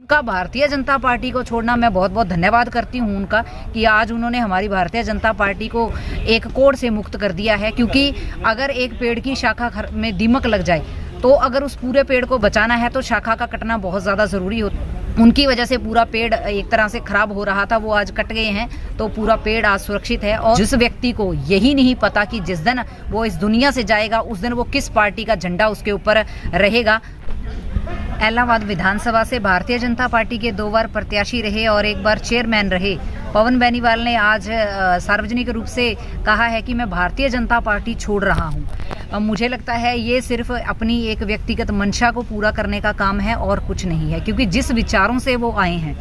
का भारतीय जनता पार्टी को छोड़ना मैं बहुत बहुत धन्यवाद करती हूं उनका कि आज उन्होंने हमारी भारतीय जनता पार्टी को एक कोड़ से मुक्त कर दिया है। क्योंकि अगर एक पेड़ की शाखा में दीमक लग जाए तो अगर उस पूरे पेड़ को बचाना है तो शाखा का कटना बहुत ज़्यादा ज़रूरी होता। उनकी वजह से पूरा पेड़ एक तरह से खराब हो रहा था, वो आज कट गए हैं तो पूरा पेड़ आज सुरक्षित है। और जिस व्यक्ति को यही नहीं पता कि जिस दिन वो इस दुनिया से जाएगा उस दिन वो किस पार्टी का झंडा उसके ऊपर रहेगा। इलाहाबाद विधानसभा से भारतीय जनता पार्टी के 2 बार प्रत्याशी रहे और 1 बार चेयरमैन रहे पवन बेनीवाल ने आज सार्वजनिक रूप से कहा है कि मैं भारतीय जनता पार्टी छोड़ रहा हूं। मुझे लगता है ये सिर्फ अपनी एक व्यक्तिगत मंशा को पूरा करने का काम है और कुछ नहीं है। क्योंकि जिस विचारों से वो आए हैं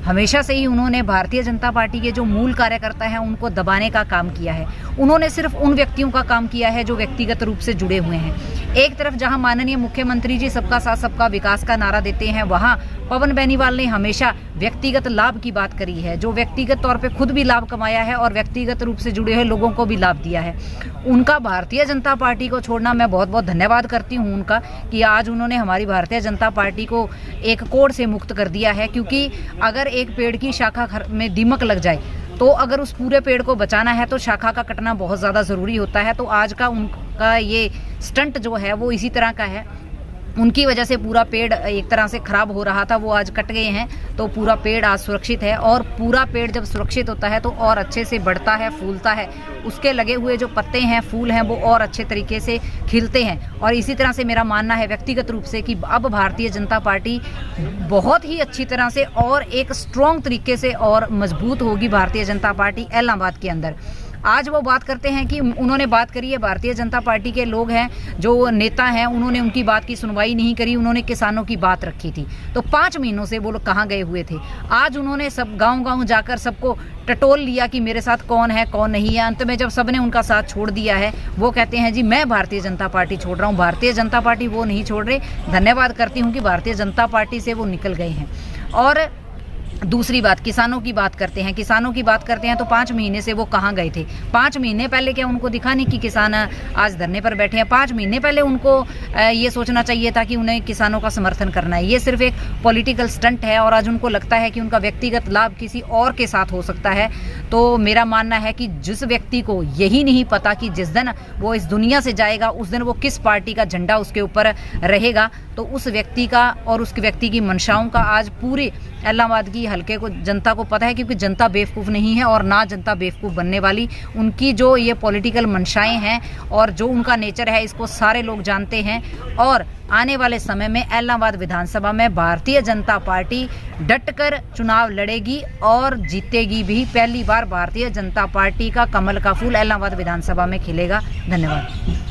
हमेशा से ही उन्होंने भारतीय जनता पार्टी के जो मूल कार्यकर्ता हैं उनको दबाने का काम किया है। उन्होंने सिर्फ उन व्यक्तियों का काम किया है जो व्यक्तिगत रूप से जुड़े हुए हैं। एक तरफ जहां माननीय मुख्यमंत्री जी सबका साथ सबका विकास का नारा देते हैं, वहां पवन बेनीवाल ने हमेशा व्यक्तिगत लाभ की बात करी है, जो व्यक्तिगत तौर पे खुद भी लाभ कमाया है और व्यक्तिगत रूप से जुड़े हुए लोगों को भी लाभ दिया है। उनका भारतीय जनता पार्टी को छोड़ना मैं बहुत बहुत धन्यवाद करती हूं उनका कि आज उन्होंने हमारी भारतीय जनता पार्टी को एक कोड़ से मुक्त कर दिया है। क्योंकि अगर एक पेड़ की शाखा में दीमक लग जाए तो अगर उस पूरे पेड़ को बचाना है तो शाखा का कटना बहुत ज़्यादा ज़रूरी होता है। तो आज का उनका ये स्टंट जो है वो इसी तरह का है। उनकी वजह से पूरा पेड़ एक तरह से खराब हो रहा था, वो आज कट गए हैं तो पूरा पेड़ आज सुरक्षित है। और पूरा पेड़ जब सुरक्षित होता है तो और अच्छे से बढ़ता है, फूलता है, उसके लगे हुए जो पत्ते हैं, फूल हैं, वो और अच्छे तरीके से खिलते हैं। और इसी तरह से मेरा मानना है व्यक्तिगत रूप से कि अब भारतीय जनता पार्टी बहुत ही अच्छी तरह से और एक स्ट्रॉन्ग तरीके से और मजबूत होगी भारतीय जनता पार्टी इलाहाबाद के अंदर। आज वो बात करते हैं कि उन्होंने बात करी है, भारतीय जनता पार्टी के लोग हैं जो नेता हैं उन्होंने उनकी बात की सुनवाई नहीं करी, उन्होंने किसानों की बात रखी थी। तो 5 महीनों से वो लोग कहाँ गए हुए थे। आज उन्होंने सब गांव-गांव जाकर सबको टटोल लिया कि मेरे साथ कौन है कौन नहीं है। अंत में जब सबने उनका साथ छोड़ दिया है वो कहते हैं जी मैं भारतीय जनता पार्टी छोड़ रहा हूँ। भारतीय जनता पार्टी वो नहीं छोड़ रहे। धन्यवाद करती हूँ कि भारतीय जनता पार्टी से वो निकल गए हैं। और दूसरी बात, किसानों की बात करते हैं। किसानों की बात करते हैं तो 5 महीने से वो कहाँ गए थे। 5 महीने पहले क्या उनको दिखा नहीं कि किसान आज धरने पर बैठे हैं। 5 महीने पहले उनको ये सोचना चाहिए था कि उन्हें किसानों का समर्थन करना है। ये सिर्फ एक पॉलिटिकल स्टंट है और आज उनको लगता है कि उनका व्यक्तिगत लाभ किसी और के साथ हो सकता है। तो मेरा मानना है कि जिस व्यक्ति को यही नहीं पता कि जिस दिन वो इस दुनिया से जाएगा उस दिन वो किस पार्टी का झंडा उसके ऊपर रहेगा, तो उस व्यक्ति का और उस व्यक्ति की मंशाओं का आज पूरे इलाहाबाद की हल्के को जनता को पता है। क्योंकि जनता बेवकूफ़ नहीं है और ना जनता बेवकूफ़ बनने वाली। उनकी जो ये पॉलिटिकल मंशाएं हैं और जो उनका नेचर है इसको सारे लोग जानते हैं। और आने वाले समय में इलाहाबाद विधानसभा में भारतीय जनता पार्टी डटकर चुनाव लड़ेगी और जीतेगी भी। पहली बार भारतीय जनता पार्टी का कमल का फूल इलाहाबाद विधानसभा में खिलेगा। धन्यवाद।